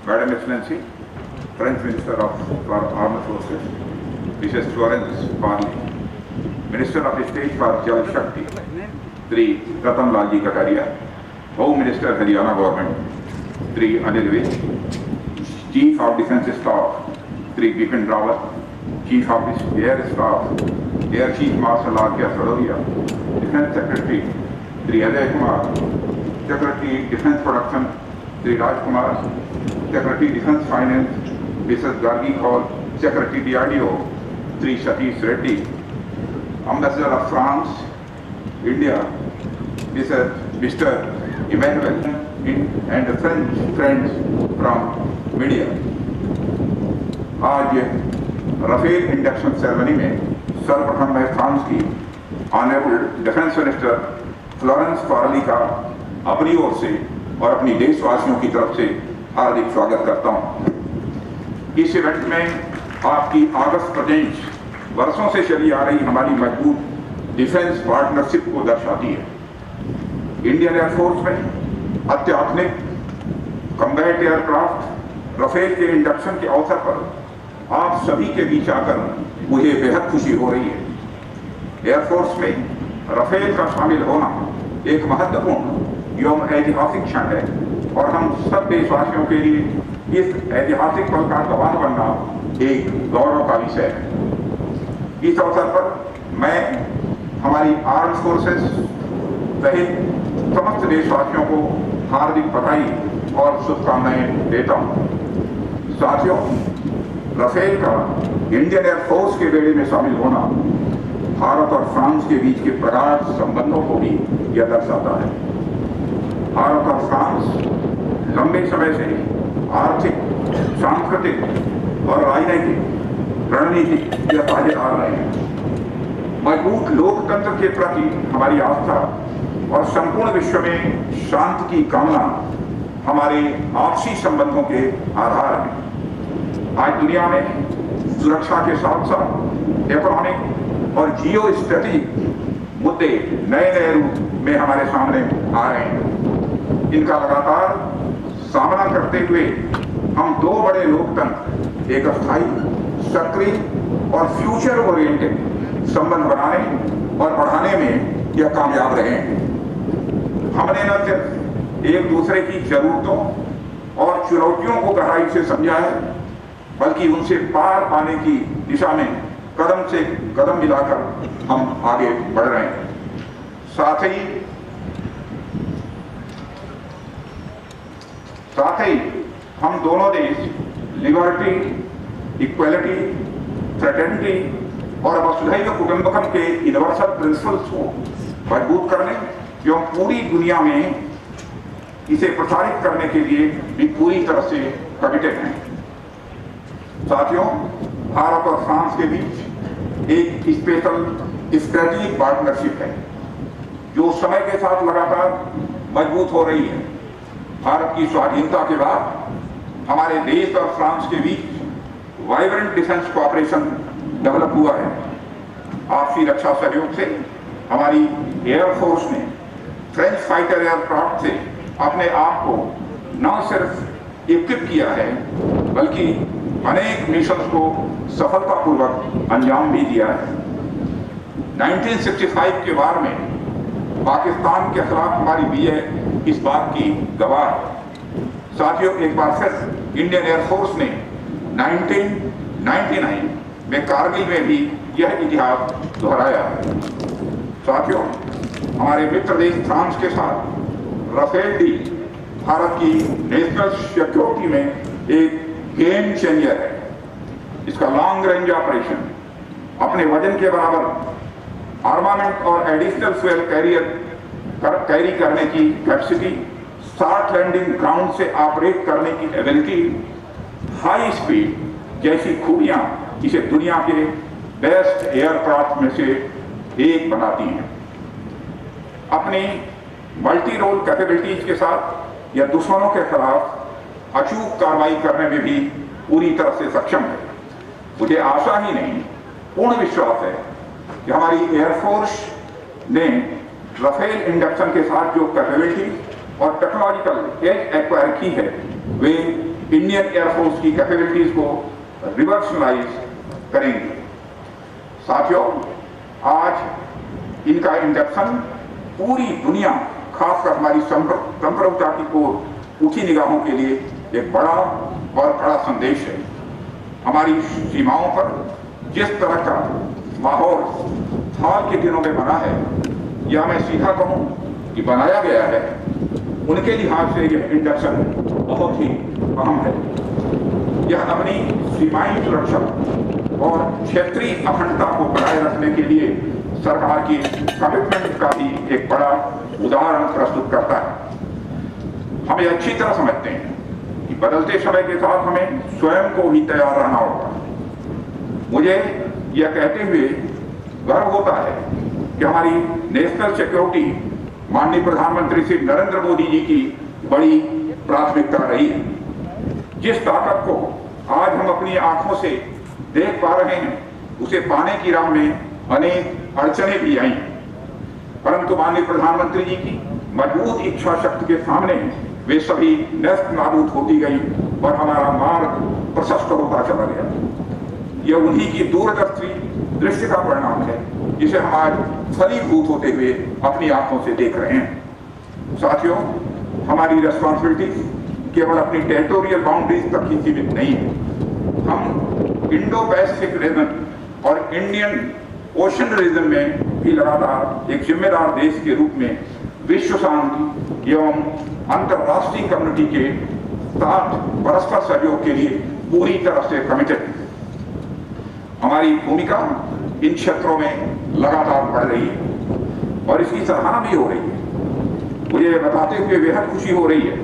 Madam Excellency, French Minister for Armed Forces, Mrs. Florence Parly, Minister of State for Jal Shakti, Sri Ratan Lalji Kataria, Home Minister Haryana Government, Sri Anil Vij, Chief of Defence Staff, Sri Bipin Rawat, Chief of Air Staff, Air Chief Marshal R.K. Sadoria, Defence Secretary, Sri Ajay Kumar, Secretary Defence Production, Sri Raj Kumar, Secretary Defence Finance, Mrs. Gargi Kaur, Secretary DRDO, Sri Satish Reddy, Ambassador of France, India, Mr. Emmanuel, and the French friends from media. आज Rafale induction ceremony में सर्वप्रथम मैं France की honourable defence minister Florence Parly का अपनी ओर से और अपनी देशवासियों की तरफ से हार्दिक स्वागत करता हूं। इस इवेंट में आपकी अगस्त 25 वर्षों से चली आ रही हमारी मजबूत डिफेंस पार्टनरशिप को दर्शाती है। इंडियन एयरफोर्स में अत्याधुनिक कॉम्बैट एयरक्राफ्ट राफेल के इंडक्शन के अवसर पर आप सभी के बीच आकर मुझे बेहद खुशी हो रही है। एयरफोर्स में राफेल का शामिल होना एक महत्वपूर्ण एवं ऐतिहासिक क्षण है और हम सब देशवासियों के लिए इस ऐतिहासिक पल का गवाह बनना एक गौरव का विषय है। इस अवसर पर मैं हमारी आर्म्ड फोर्सेस सहित समस्त देशवासियों को हार्दिक बधाई और शुभकामनाएं देता हूं। साथियों, राफेल का इंडियन एयरफोर्स के बेड़े में शामिल होना भारत और फ्रांस के बीच के प्रगाढ़ संबंधों को भी यह दर्शाता है। भारत और फ्रांस लंबे समय से आर्थिक, सांस्कृतिक और राजनीतिक रणनीति यह साझेदार रहे हैं। मजबूत लोकतंत्र के प्रति हमारी आस्था और संपूर्ण विश्व में शांति की कामना हमारे आपसी संबंधों के आधार हैं। आज दुनिया में सुरक्षा के साथ साथ इकोनॉमिक और जियो स्ट्रेटेजिक मुद्दे नए नए रूप में हमारे सामने आ रहे हैं। इनका लगातार सामना करते हुए हम दो बड़े लोकतंत्र, एक अस्थायी, सक्रिय और फ्यूचर ओरिएंटेड संबंध बनाने और बढ़ाने में यह कामयाब रहे हैं। हमने न सिर्फ एक दूसरे की जरूरतों और चुनौतियों को गहराई से समझा है, बल्कि उनसे पार पाने की दिशा में कदम से कदम मिलाकर हम आगे बढ़ रहे हैं। साथ ही हम दोनों देश लिबर्टी, इक्वलिटी, फ्रेटर्निटी और वसुधैव कुटुंबकम के यूनिवर्सल प्रिंसिपल्स को मजबूत करने एवं पूरी दुनिया में इसे प्रसारित करने के लिए भी पूरी तरह से कमिटेड हैं। साथियों, भारत और फ्रांस के बीच एक स्पेशल स्ट्रेटेजिक पार्टनरशिप है जो समय के साथ लगातार मजबूत हो रही है। भारत की स्वाधीनता के बाद हमारे देश और फ्रांस के बीच वाइब्रेंट डिफेंस कोऑपरेशन डेवलप हुआ है। आपसी रक्षा सहयोग से हमारी एयरफोर्स ने फ्रेंच फाइटर एयरक्राफ्ट से अपने आप को न सिर्फ इक्विप किया है, बल्कि अनेक मिशंस को सफलतापूर्वक अंजाम भी दिया है। 1965 के वार में पाकिस्तान के खिलाफ हमारी विजय इस बात की गवाह है। साथियों, एक बार फिर इंडियन एयरफोर्स ने 1999 में कारगिल में भी यह इतिहास दोहराया है। साथियों, हमारे मित्र देश फ्रांस के साथ राफेल डील भारत की नेशनल सिक्योरिटी में एक गेम चेंजर है। इसका लॉन्ग रेंज ऑपरेशन, अपने वजन के बराबर आर्मामेंट और एडिशनल फ्यूल कैरी करने की कैपेसिटी, सॉफ्ट लैंडिंग ग्राउंड से ऑपरेट करने की एबिलिटी, हाई स्पीड जैसी खूबियां इसे दुनिया के बेस्ट एयरक्राफ्ट में से एक बनाती हैं। अपनी मल्टी रोल कैपेबिलिटीज के साथ यह दुश्मनों के खिलाफ अचूक कार्रवाई करने में भी पूरी तरह से सक्षम है। मुझे आशा ही नहीं, पूर्ण विश्वास है कि हमारी एयरफोर्स ने राफेल इंडक्शन के साथ जो कैपेबिलिटी और टेक्नोलॉजिकल एज एक्वायर की है, वे इंडियन एयरफोर्स की कैपेबिलिटीज को रिवर्सलाइज करेंगे। साथियों, आज इनका इंडक्शन पूरी दुनिया, खासकर हमारी संप्रभुता की ओर उठी निगाहों के लिए एक बड़ा और कड़ा संदेश है। हमारी सीमाओं पर जिस तरह का माहौल हाल के दिनों में बना है, या मैं सीधा कहूं कि बनाया गया है, उनके लिहाज से यह इंडक्शन बहुत ही अहम है। यह अपनी सीमाई सुरक्षा और क्षेत्रीय अखंडता को बनाए रखने के लिए सरकार की कमिटमेंट का भी एक बड़ा उदाहरण प्रस्तुत करता है। हम ये अच्छी तरह समझते हैं कि बदलते समय के साथ हमें स्वयं को ही तैयार रहना होगा। मुझे यह कहते हुए गर्व होता है कि हमारी नेशनल सिक्योरिटी माननीय प्रधानमंत्री श्री नरेंद्र मोदी जी की बड़ी प्राथमिकता रही है। जिस ताकत को आज हम अपनी आंखों से देख पा रहे हैं, उसे पाने की राह में अनेक अड़चने भी आई, परंतु माननीय प्रधानमंत्री जी की मजबूत इच्छा शक्ति के सामने वे सभी नष्ट नाबूद होती गई और हमारा मार्ग प्रशस्त होता चला गया। यह उन्हीं की दूरदर्शी दृष्टि का परिणाम है, जिसे हम आज फलीभूत होते हुए अपनी आंखों से देख रहे हैं। साथियों, हमारी रिस्पॉन्सिबिलिटी केवल अपनी टेरिटोरियल बाउंड्रीज तक ही सीमित नहीं है। हम इंडो पैसिफिक रीजन और इंडियन ओशन रीजन में भी लगातार एक जिम्मेदार देश के रूप में विश्व शांति एवं अंतर्राष्ट्रीय कम्युनिटी के साथ परस्पर सहयोग के लिए पूरी तरह से कमिटेड है। हमारी भूमिका इन क्षेत्रों में लगातार बढ़ रही है और इसकी सराहना भी हो रही है। मुझे बताते हुए बेहद खुशी हो रही है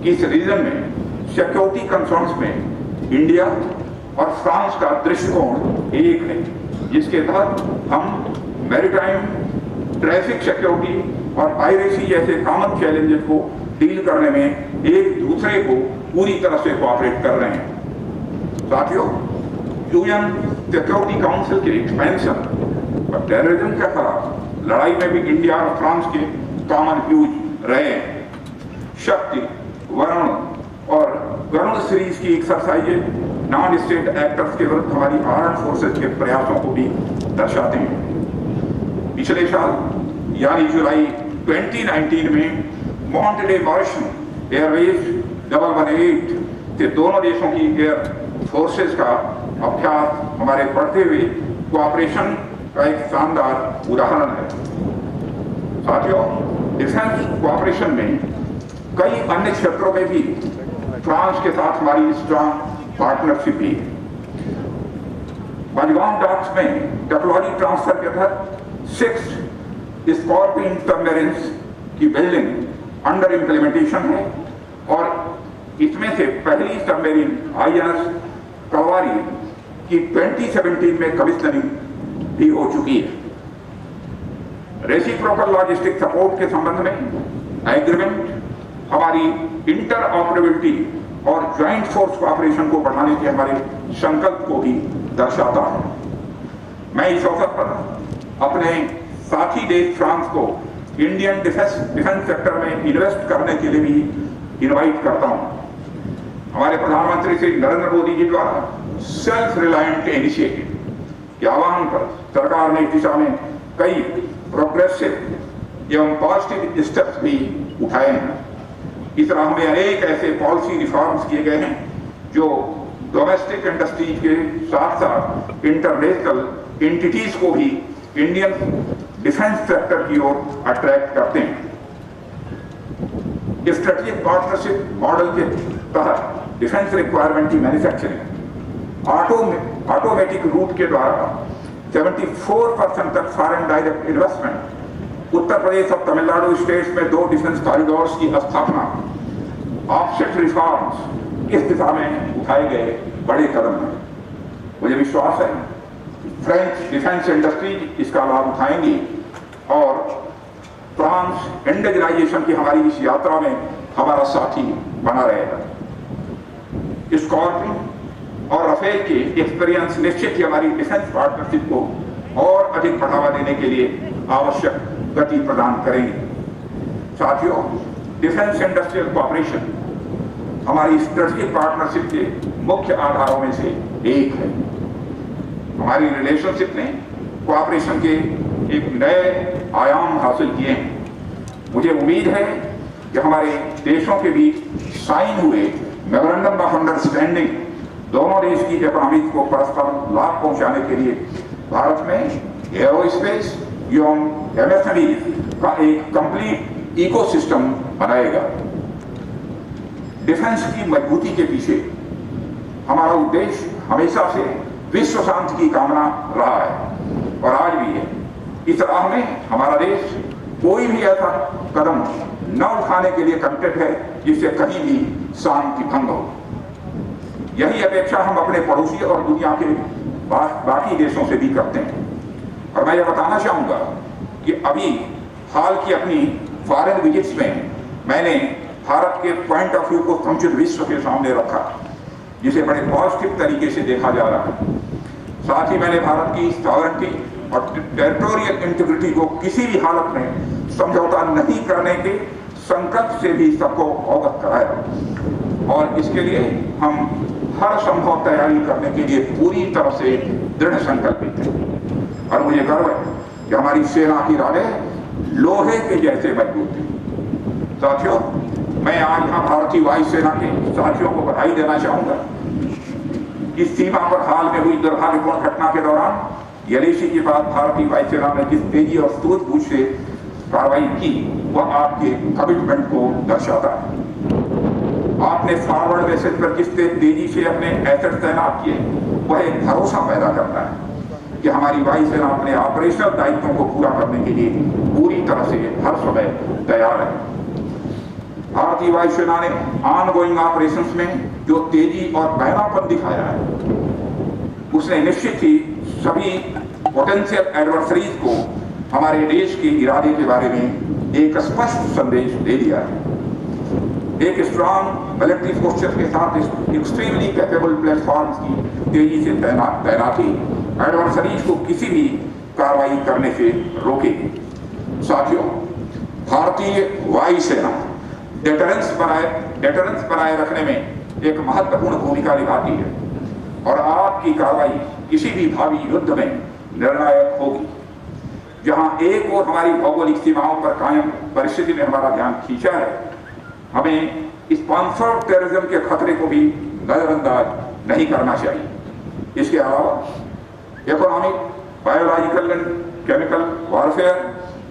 कि इस रीजन में सिक्योरिटी कंसर्न्स में इंडिया और फ्रांस का दृष्टिकोण एक है, जिसके तहत हम मैरीटाइम, ट्रैफिक सिक्योरिटी और पायरेसी जैसे कॉमन चैलेंजेस को डील करने में एक दूसरे को पूरी तरह से कोऑपरेट कर रहे हैं। साथियों, यूएन सिक्योरिटी काउंसिल के एक्सपेंशन और टेररिज्म के खिलाफ लड़ाई में भी इंडिया और फ्रांस के कॉमन व्यूज रहे हैं। शक्ति, वरुण और गरुण सीरीज की एक्सरसाइजेज नॉन स्टेट एक्टर्स के विरुद्ध हमारी आर्म्ड फोर्सेज के प्रयासों को भी दर्शाते हैं। पिछले साल यानी जुलाई 2019 में मॉन्टे मॉरिशस एयरवेज 118 से दोनों देशों की एयर फोर्सेज का अभ्यास हमारे बढ़ते हुए कोऑपरेशन का एक शानदार उदाहरण है। साथियों, डिफेंस कोऑपरेशन में कई अन्य क्षेत्रों में भी फ्रांस के साथ हमारी स्ट्रांग पार्टनरशिप भी है। मजगांव डॉक्स में टेक्नोलॉजी ट्रांसफर के तहत 6 स्कॉर्पियन सबमरीन्स की बिल्डिंग अंडर इंप्लीमेंटेशन है और इसमें से पहली सबमरीन INS कलवारी की 2017 में कमिश्नरिंग भी हो चुकी है। रेसिप्रोकल लॉजिस्टिक सपोर्ट के संबंध में एग्रीमेंट हमारी इंटर ऑपरेबिलिटी और ज्वाइंट फोर्स कोऑपरेशन को बढ़ाने के हमारे संकल्प को भी दर्शाता है। मैं इस अवसर पर अपने साथी देश फ्रांस को इंडियन डिफेंस सेक्टर में इन्वेस्ट करने के लिए भी इनवाइट करता हूं। हमारे प्रधानमंत्री श्री नरेंद्र मोदी जी द्वारा सेल्फ रिलायंट इनिशिएटिव के आह्वान पर सरकार ने इस दिशा में कई प्रोग्रेसिव एवं पॉजिटिव स्टेप्स भी उठाए हैं। इस राह में अनेक ऐसे पॉलिसी रिफॉर्म्स किए गए हैं जो डोमेस्टिक इंडस्ट्रीज के साथ साथ इंटरनेशनल एंटिटीज को भी इंडियन डिफेंस सेक्टर की ओर अट्रैक्ट करते हैं। स्ट्रेटेजिक पार्टनरशिप मॉडल के तहत डिफेंस रिक्वायरमेंट की मैन्युफैक्चरिंग ऑटोमेटिक रूट के द्वारा 74% तक foreign direct investment, Uttar Pradesh और तमिलनाडु स्टेट्स में 2 डिफेंस कॉरिडोर्स की स्थापना, ऑफसेट रिफॉर्म्स, इस दिशा में उठाए गए बड़े कदम हैं। मुझे विश्वास है फ्रेंच डिफेंस इंडस्ट्री इसका लाभ उठाएंगी और फ्रांस इंडिजिनाइजेशन की हमारी इस यात्रा में हमारा साथी बना रहेगा। स्कॉर्पियन और राफेल के एक्सपीरियंस निश्चित ही हमारी डिफेंस पार्टनरशिप को और अधिक बढ़ावा देने के लिए आवश्यक गति प्रदान करेंगे। साथियों, डिफेंस इंडस्ट्रियल कोऑपरेशन हमारी स्ट्रेटेजिक पार्टनरशिप के मुख्य आधारों में से एक है। हमारी रिलेशनशिप ने कोऑपरेशन के एक नए आयाम हासिल किए हैं। मुझे उम्मीद है कि हमारे देशों के बीच साइन हुए मेमोरेंडम ऑफ अंडरस्टैंडिंग दोनों देश की इकोनॉमी को परस्पर लाभ पहुंचाने के लिए भारत में एरोस्पेस एवं एमएसएमई का एक कंप्लीट इकोसिस्टम बनाएगा। डिफेंस की मजबूती के पीछे हमारा उद्देश्य हमेशा से विश्व शांति की कामना रहा है और आज भी है। इस राह में हमारा देश कोई भी ऐसा कदम न उठाने के लिए कमिटेड है जिससे कहीं भी शांति भंग हो। यही अपेक्षा हम अपने पड़ोसी और दुनिया के बाकी देशों से भी करते हैं। और मैं यह बताना चाहूंगा कि अभी हाल की अपनी फॉरेन विजिट्स में मैंने भारत के पॉइंट ऑफ व्यू को समुचित विश्व के सामने रखा, जिसे बड़े पॉजिटिव तरीके से देखा जा रहा है। साथ ही मैंने भारत की सॉवरेनिटी और टेरिटोरियल इंटीग्रिटी को किसी भी हालत में समझौता नहीं करने के संकल्प से भी सबको अवगत कराया और इसके लिए हम हर संभव तैयारी करने के लिए पूरी तरह से दृढ़ संकल्पित हैं। और मुझे गर्व है कि हमारी सेना की राडें लोहे के जैसे मजबूत हैं। साथियों, मैं आज यहाँ भारतीय वायुसेना के साथियों को बधाई देना चाहूंगा कि सीमा पर हाल में हुई दुर्भाग्यपूर्ण घटना के दौरान यलेशी के बाद भारतीय वायुसेना ने जिस तेजी और सूझबूझ से कार्रवाई की वह आपके कमिटमेंट को दर्शाता है। आपने फॉरवर्ड बेसिस पर जिस तेजी से अपने एसेट तैनात किए वह एक भरोसा पैदा करता है कि हमारी वायुसेना अपने ऑपरेशनल दायित्वों को पूरा करने के लिए पूरी तरह से हर समय तैयार है। भारतीय वायुसेना ने ऑनगोइंग ऑपरेशंस में जो तेजी और बहनापन दिखाया है उसने निश्चित ही सभी पोटेंशियल एडवर्सरीज को हमारे देश के इरादे के बारे में एक स्पष्ट संदेश दे दिया है। एक स्ट्रॉन्ग मिलिट्री फोर्सेस के साथ एक्सट्रीमली कैपेबल प्लेटफॉर्म्स की तेजी से तैनाती एडवर्सरीज को किसी भी कार्रवाई करने से रोकेगी। साथियों, भारतीय वायुसेना डेटरेंस बनाए रखने में एक महत्वपूर्ण भूमिका निभाती है और आपकी कार्रवाई किसी भी भावी युद्ध में निर्णायक होगी। जहां एक और हमारी भौगोलिक सीमाओं पर कायम परिस्थिति ने हमारा ध्यान खींचा है, हमें स्पॉन्सर्ड टेररिज्म के खतरे को भी नजरअंदाज नहीं करना चाहिए। इसके अलावा economic, biological and chemical warfare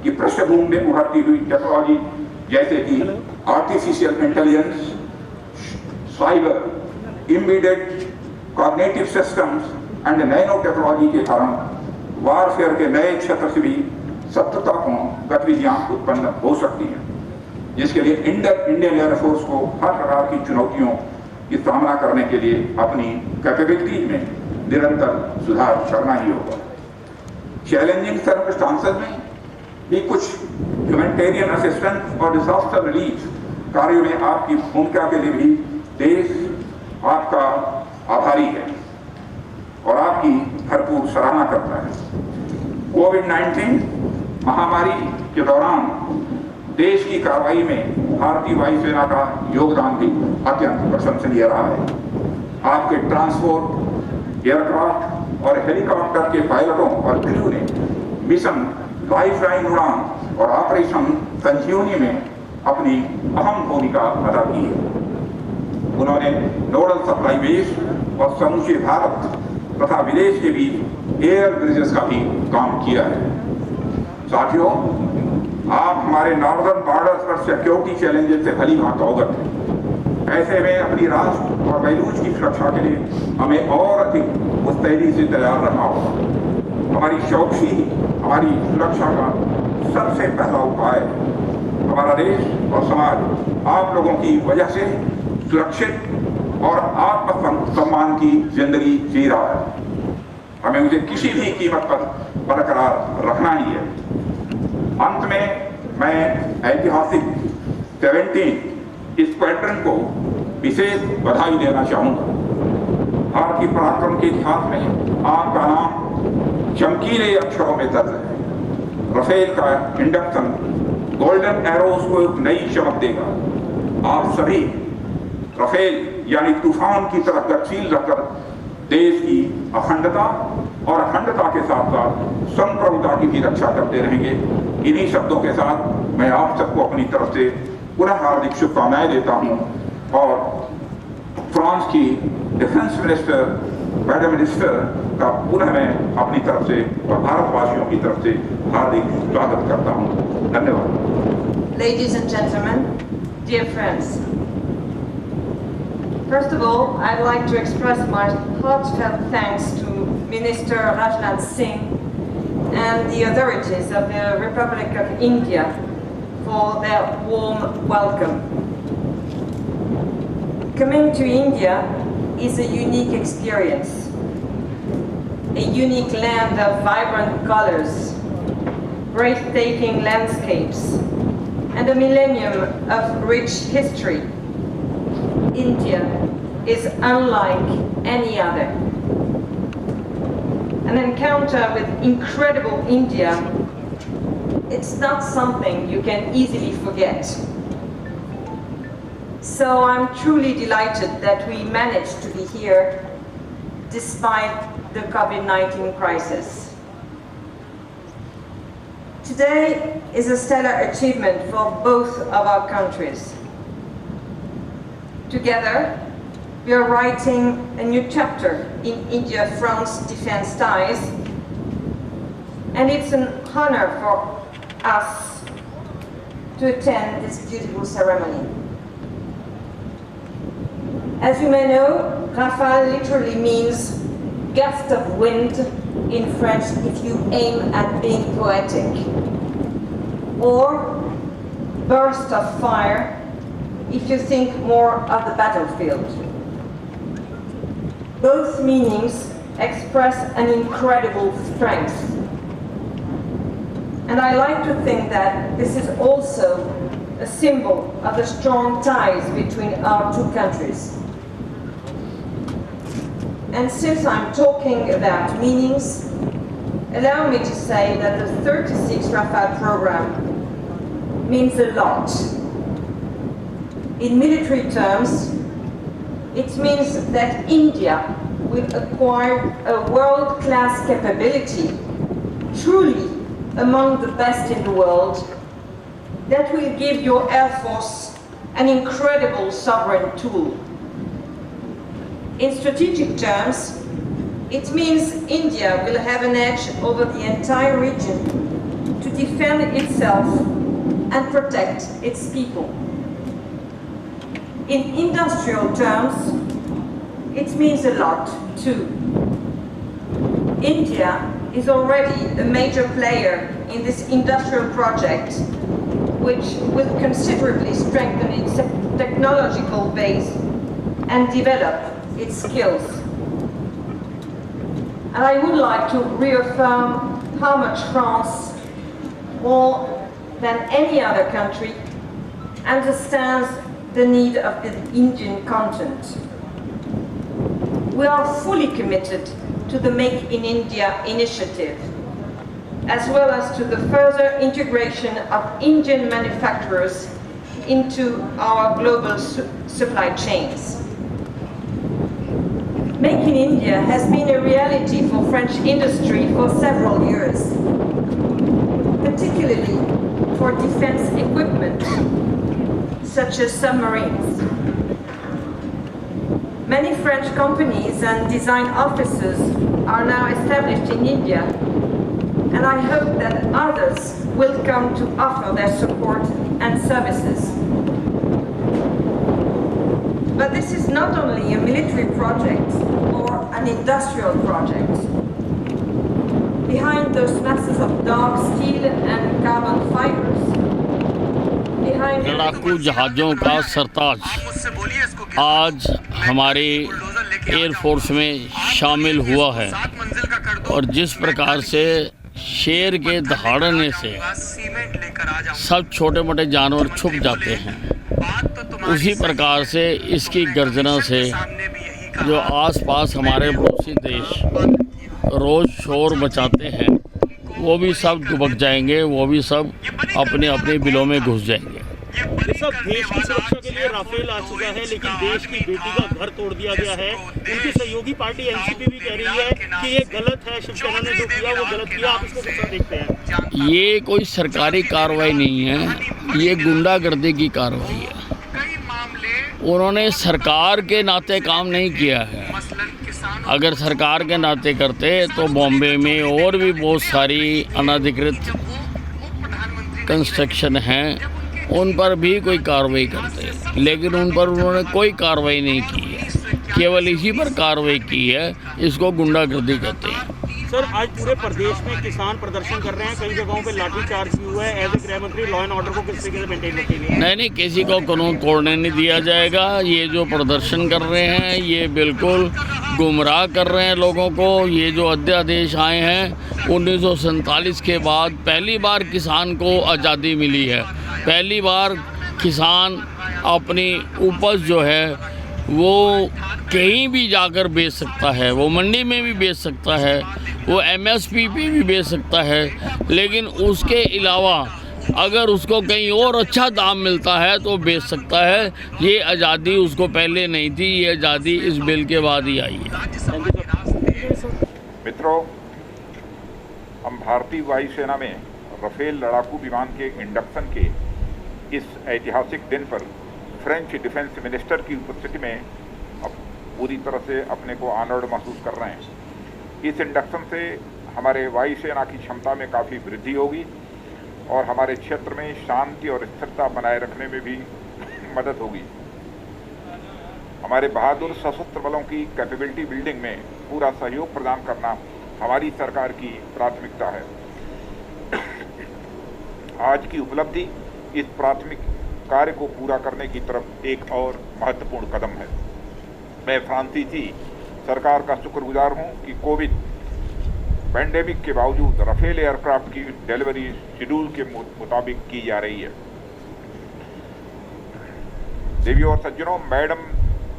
की पृष्ठभूमि में उभरती हुई टेक्नोलॉजी जैसे कि artificial intelligence, cyber, immediate cognitive systems and nano technology के कारण वॉरफेयर के नए क्षेत्र से भी सततपूर्ण गतिविधियां उत्पन्न हो सकती हैं, जिसके लिए इंडियन एयरफोर्स को हर प्रकार की चुनौतियों की सामना करने के लिए अपनी कैपेबिलिटी में निरंतर सुधार करना ही होगा। चैलेंजिंग सर्कमस्टांसेस में भी कुछ ह्यूमैनिटेरियन असिस्टेंस और डिजास्टर रिलीफ कार्यों में आपकी भूमिका के लिए भी देश आपका आभारी है और आपकी भरपूर सराहना करता है। कोविड-19 महामारी के दौरान देश की कार्रवाई में भारतीय वायुसेना का योगदान भी अत्यंत प्रशंसनीय रहा है। आपके ट्रांसपोर्ट, एयरक्राफ्ट और हेलीकॉप्टर के पायलटों और क्रू ने मिशन लाइफलाइन उड़ान और ऑपरेशन संजीवनी में अपनी अहम भूमिका अदा की है। उन्होंने नोडल सप्लाई बेस और समूचे भारत तथा विदेश के बीच एयर ब्रिजेस का भी काम किया है। साथियों, आप हमारे नॉर्दर्न बॉर्डर्स पर सिक्योरिटी चैलेंजेस से भली भांति अवगत हैं। ऐसे में अपनी राष्ट्र और बैलूच की सुरक्षा के लिए हमें और अधिक मुस्तैदी से तैयार रहना होगा। हमारी चौकसी हमारी सुरक्षा का सबसे पहला उपाय है। हमारा देश और समाज आप लोगों की वजह से सुरक्षित और आत्मसम्मान की जिंदगी जी रहा है। हमें उसे किसी भी कीमत पर बरकरार रखना ही है। अंत में मैं ऐतिहासिक 17 स्क्वाड्रन को विशेष बधाई देना चाहूंगा। भारतीय पराक्रम के इतिहास में आपका नाम चमकीले अक्षरों में दर्ज है। राफेल का इंडक्शन गोल्डन एरोज को एक नई चमक देगा। आप सभी राफेल यानी तूफान की तरह गतिशील रहकर देश की अखंडता और अखंडता के साथ साथ संप्रभुता की भी रक्षा करते रहेंगे। इन्हीं शब्दों के साथ मैं आप सबको अपनी तरफ से पुनः हार्दिक शुभकामनाएं देता हूं और फ्रांस की डिफेंस मिनिस्टर मैडम मिनिस्टर का पुनः मैं अपनी तरफ से और भारतवासियों की तरफ से हार्दिक स्वागत करता हूं। धन्यवाद। Ladies and gentlemen, dear friends, first of all, I'd like to express my heartfelt thanks to Minister Rajnath Singh and the authorities of the Republic of India for their warm welcome. Coming to India is a unique experience, a unique land of vibrant colors, breathtaking landscapes, and a millennium of rich history. India is unlike any other. An encounter with incredible India, it's not something you can easily forget. So I'm truly delighted that we managed to be here despite the COVID-19 crisis. Today is a stellar achievement for both of our countries. Together, we are writing a new chapter in India-France defense ties, and it's an honor for us to attend this beautiful ceremony. As you may know, Rafale literally means gust of wind in French if you aim at being poetic, or burst of fire if you think more of the battlefield. Both meanings express an incredible strength. And I like to think that this is also a symbol of the strong ties between our two countries. And since I'm talking about meanings, allow me to say that the 36 Rafale program means a lot. In military terms, it means that India will acquire a world-class capability, truly among the best in the world, that will give your Air Force an incredible sovereign tool. In strategic terms, it means India will have an edge over the entire region to defend itself and protect its people. In industrial terms, it means a lot too. India is already a major player in this industrial project, which will considerably strengthen its technological base and develop its skills. And I would like to reaffirm how much France, more than any other country, understands the need of the Indian continent. We are fully committed to the Make in India initiative, as well as to the further integration of Indian manufacturers into our global supply chains. Make in India has been a reality for French industry for several years, particularly for defense equipment, such as submarines. Many French companies and design offices are now established in India, and I hope that others will come to offer their support and services. But this is not only a military project or an industrial project. Behind those masses of dark steel and carbon fibers, behind लड़ाकू जहाज़ों का सरताज आज हमारे air force में शामिल हुआ है, और जिस प्रकार से शेर के दहाड़ने से सब छोटे मोटे जानवर छुप जाते हैं, उसी प्रकार से इसकी गर्जना से जो आसपास हमारे पड़ोसी देश रोज़ शोर मचाते हैं, वो भी सब दुबक जाएंगे, वो भी सब अपने अपने बिलों में घुस जाएंगे। ये सब देश की सुरक्षा के लिए राफेल आ चुका है, लेकिन देश की बेटी का घर तोड़ दिया गया है। उनकी सहयोगी पार्टी एनसीपी भी कह रही है कि ये गलत है, शिवसेना ने जो किया वो गलत किया। आप इसको कैसा देखते हैं? ये कोई सरकारी कार्रवाई नहीं है, ये गुंडागर्दी की कार्रवाई है। उन्होंने सरकार के नाते काम नहीं किया है। अगर सरकार के नाते करते तो बॉम्बे में और भी बहुत सारी अनधिकृत कंस्ट्रक्शन हैं, उन पर भी कोई कार्रवाई करते, लेकिन उन पर उन्होंने कोई कार्रवाई नहीं की है, केवल इसी पर कार्रवाई की है। इसको गुंडागर्दी कहते हैं। सर, आज पूरे प्रदेश में किसान प्रदर्शन कर रहे हैं, कई जगहों पे लाठीचार्ज भी हुआ है। एज ए गृह मंत्री लॉ एंड ऑर्डर को किस तरीके से मेंटेन रखेंगे? नहीं, किसी को कानून तोड़ने नहीं दिया जाएगा। ये जो प्रदर्शन कर रहे हैं ये बिल्कुल गुमराह कर रहे हैं लोगों को। ये जो अध्यादेश आए हैं 1947 के बाद पहली बार किसान को आज़ादी मिली है। पहली बार किसान अपनी उपज जो है वो कहीं भी जाकर बेच सकता है, वो मंडी में भी बेच सकता है, वो एमएसपी पे भी बेच सकता है, लेकिन उसके अलावा अगर उसको कहीं और अच्छा दाम मिलता है तो बेच सकता है। ये आज़ादी उसको पहले नहीं थी, ये आज़ादी इस बिल के बाद ही आई है। मित्रों, हम भारतीय वायुसेना में राफेल लड़ाकू विमान के इंडक्शन के इस ऐतिहासिक दिन पर फ्रेंच डिफेंस मिनिस्टर की उपस्थिति में अब पूरी तरह से अपने को ऑनर्ड महसूस कर रहे हैं। इस इंडक्शन से हमारे वायुसेना की क्षमता में काफ़ी वृद्धि होगी और हमारे क्षेत्र में शांति और स्थिरता बनाए रखने में भी मदद होगी। हमारे बहादुर सशस्त्र बलों की कैपेबिलिटी बिल्डिंग में पूरा सहयोग प्रदान करना हमारी सरकार की प्राथमिकता है। आज की उपलब्धि इस प्राथमिक कार्य को पूरा करने की तरफ एक और महत्वपूर्ण कदम है। मैं फ्रांसीसी सरकार का शुक्रगुजार हूं कि कोविड पैंडेमिक के बावजूद राफेल एयरक्राफ्ट की डिलीवरी शेड्यूल के मुताबिक की जा रही है। देवियों और सज्जनों, मैडम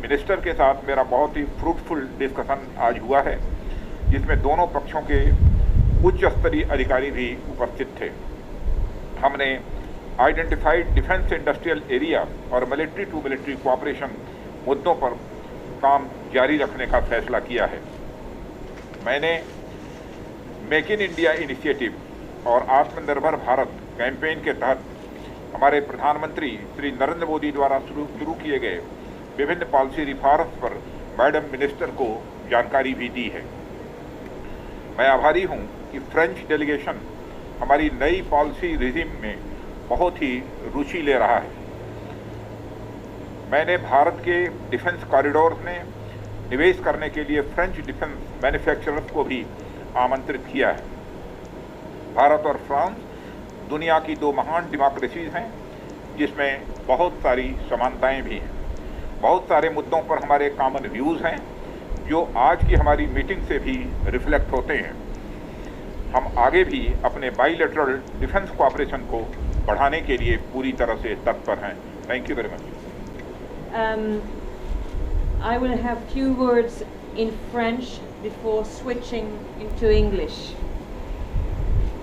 मिनिस्टर के साथ मेरा बहुत ही फ्रूटफुल डिस्कशन आज हुआ है, जिसमें दोनों पक्षों के उच्च स्तरीय अधिकारी भी उपस्थित थे। हमने आइडेंटिफाइड डिफेंस इंडस्ट्रियल एरिया और मिलिट्री टू मिलिट्री कोऑपरेशन मुद्दों पर काम जारी रखने का फैसला किया है। मैंने मेक इन इंडिया इनिशिएटिव और आत्मनिर्भर भारत कैंपेन के तहत हमारे प्रधानमंत्री श्री नरेंद्र मोदी द्वारा शुरू किए गए विभिन्न पॉलिसी रिफॉर्म्स पर मैडम मिनिस्टर को जानकारी भी दी है। मैं आभारी हूं कि फ्रेंच डेलीगेशन हमारी नई पॉलिसी रिजीम में बहुत ही रुचि ले रहा है। मैंने भारत के डिफेंस कॉरिडोर में निवेश करने के लिए फ्रेंच डिफेंस मैन्युफैक्चरर्स को भी आमंत्रित किया है। भारत और फ्रांस दुनिया की दो महान डेमोक्रेसीज हैं, जिसमें बहुत सारी समानताएं भी हैं। बहुत सारे मुद्दों पर हमारे कॉमन व्यूज़ हैं, जो आज की हमारी मीटिंग से भी रिफ्लेक्ट होते हैं। हम आगे भी अपने बाइलेटरल डिफेंस कोऑपरेशन को बढ़ाने के लिए पूरी तरह से तत्पर हैं। Thank you very much. I will have few words in French before switching into English.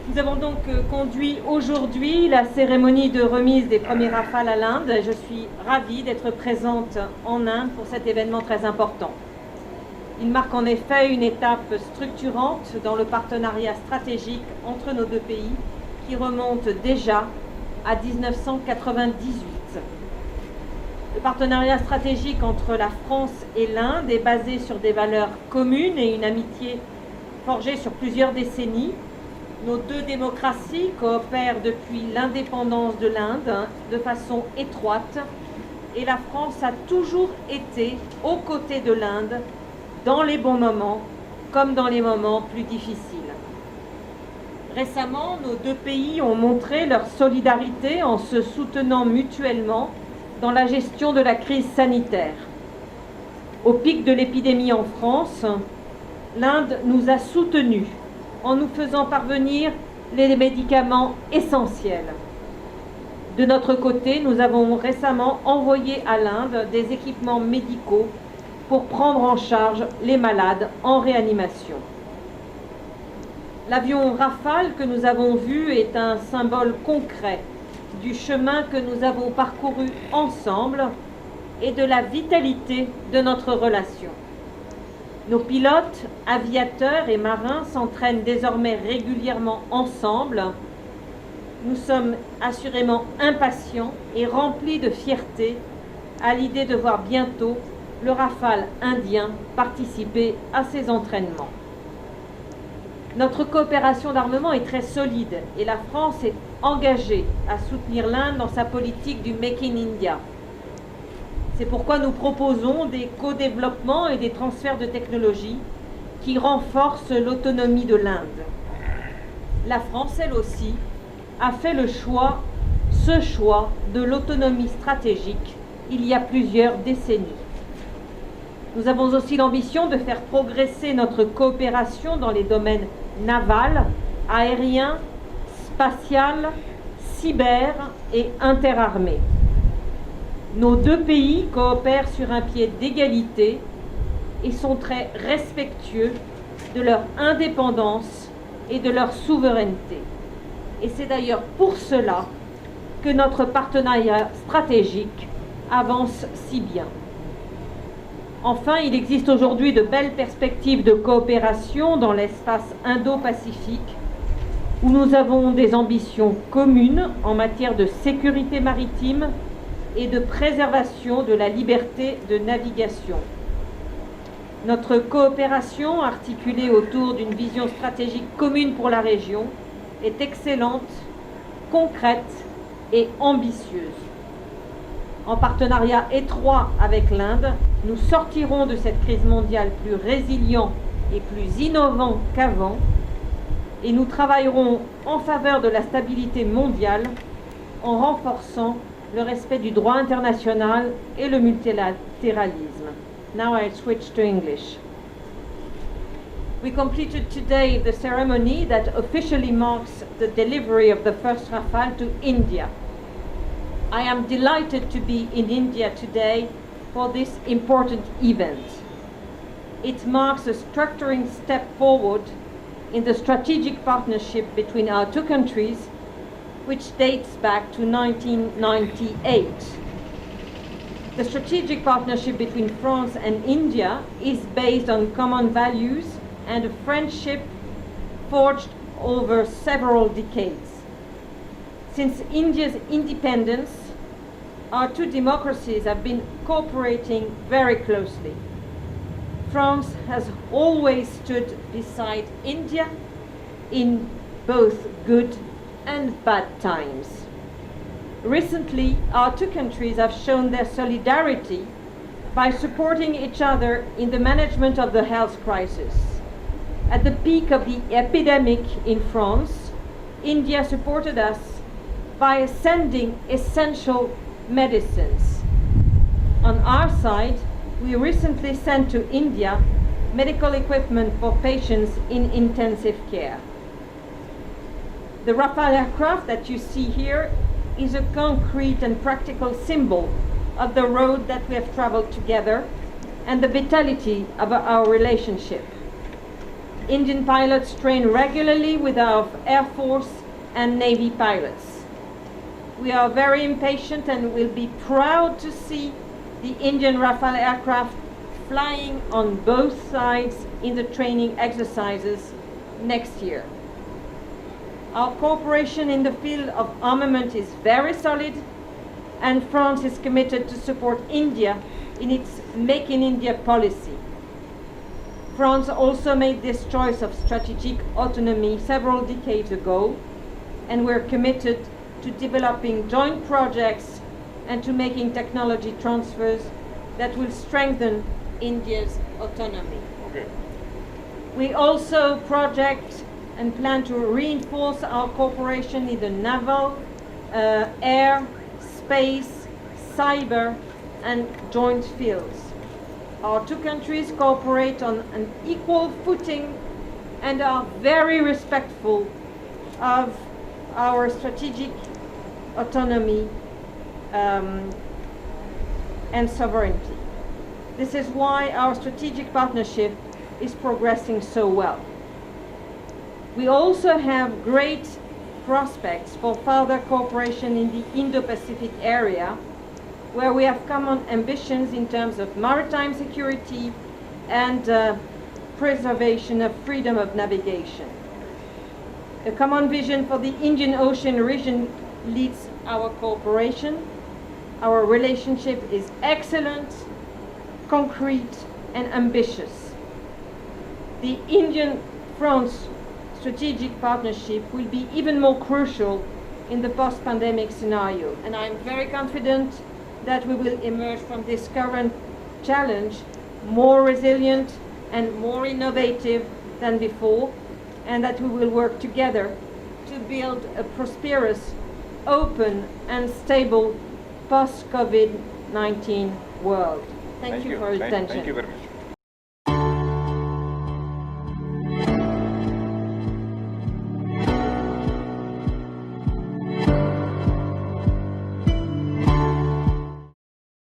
Nous avons donc conduit aujourd'hui la cérémonie de remise des premiers Rafales à l'Inde. Je suis ravie d'être présente en Inde pour cet événement très important. Il marque en effet une étape structurante dans le partenariat stratégique entre nos deux pays qui remonte déjà à 1998. Le partenariat stratégique entre la France et l'Inde est basé sur des valeurs communes et une amitié forgée sur plusieurs décennies. Nos deux démocraties coopèrent depuis l'indépendance de l'Inde de façon étroite et la France a toujours été aux côtés de l'Inde dans les bons moments comme dans les moments plus difficiles. Récemment, nos deux pays ont montré leur solidarité en se soutenant mutuellement dans la gestion de la crise sanitaire. Au pic de l'épidémie en France, l'Inde nous a soutenus en nous faisant parvenir les médicaments essentiels. De notre côté, nous avons récemment envoyé à l'Inde des équipements médicaux pour prendre en charge les malades en réanimation. L'avion Rafale que nous avons vu est un symbole concret du chemin que nous avons parcouru ensemble et de la vitalité de notre relation. Nos pilotes, aviateurs et marins s'entraînent désormais régulièrement ensemble. Nous sommes assurément impatients et remplis de fierté à l'idée de voir bientôt le Rafale indien participer à ces entraînements. Notre coopération d'armement est très solide et la France est engagée à soutenir l'Inde dans sa politique du Make in India. C'est pourquoi nous proposons des co-développements et des transferts de technologies qui renforcent l'autonomie de l'Inde. La France, elle aussi, a fait ce choix de l'autonomie stratégique il y a plusieurs décennies. Nous avons aussi l'ambition de faire progresser notre coopération dans les domaines naval, aérien, spatial, cyber et interarmé. Nos deux pays coopèrent sur un pied d'égalité et sont très respectueux de leur indépendance et de leur souveraineté. Et c'est d'ailleurs pour cela que notre partenariat stratégique avance si bien. Enfin, il existe aujourd'hui de belles perspectives de coopération dans l'espace Indo-Pacifique où nous avons des ambitions communes en matière de sécurité maritime et de préservation de la liberté de navigation. Notre coopération, articulée autour d'une vision stratégique commune pour la région, est excellente, concrète et ambitieuse. En partenariat étroit avec l'Inde, nous sortirons de cette crise mondiale plus résilients et plus innovants qu'avant, et nous travaillerons en faveur de la stabilité mondiale en renforçant le respect du droit international et le multilatéralisme. Now I switch to English. We completed today the ceremony that officially marks the delivery of the first Rafale to India. I am delighted to be in India today for this important event. It marks a structuring step forward in the strategic partnership between our two countries, which dates back to 1998. The strategic partnership between France and India is based on common values and a friendship forged over several decades. Since India's independence, our two democracies have been cooperating very closely. France has always stood beside India in both good and bad times. Recently, our two countries have shown their solidarity by supporting each other in the management of the health crisis. At the peak of the epidemic in France, India supported us by sending essential medicines. On our side, we recently sent to India medical equipment for patients in intensive care. The Rafale aircraft that you see here is a concrete and practical symbol of the road that we have traveled together and the vitality of our relationship. Indian pilots train regularly with our Air Force and Navy pilots. We are very impatient and will be proud to see the Indian Rafale aircraft flying on both sides in the training exercises next year. Our cooperation in the field of armament is very solid, and France is committed to support India in its Make in India policy. France also made this choice of strategic autonomy several decades ago, and we're committed to developing joint projects and to making technology transfers that will strengthen India's autonomy. Okay. We also project and plan to reinforce our cooperation in the naval, air, space, cyber, and joint fields. Our two countries cooperate on an equal footing and are very respectful of our strategic autonomy and sovereignty. This is why our strategic partnership is progressing so well. We also have great prospects for further cooperation in the Indo-Pacific area, where we have common ambitions in terms of maritime security and preservation of freedom of navigation. A common vision for the Indian Ocean region leads our cooperation. Our relationship is excellent, concrete, and ambitious. The Indian-France strategic partnership will be even more crucial in the post-pandemic scenario, and I'm very confident that we will emerge from this current challenge more resilient and more innovative than before, and that we will work together to build a prosperous, open, and stable post-COVID-19 world. Thank you for your attention. Thank you very much.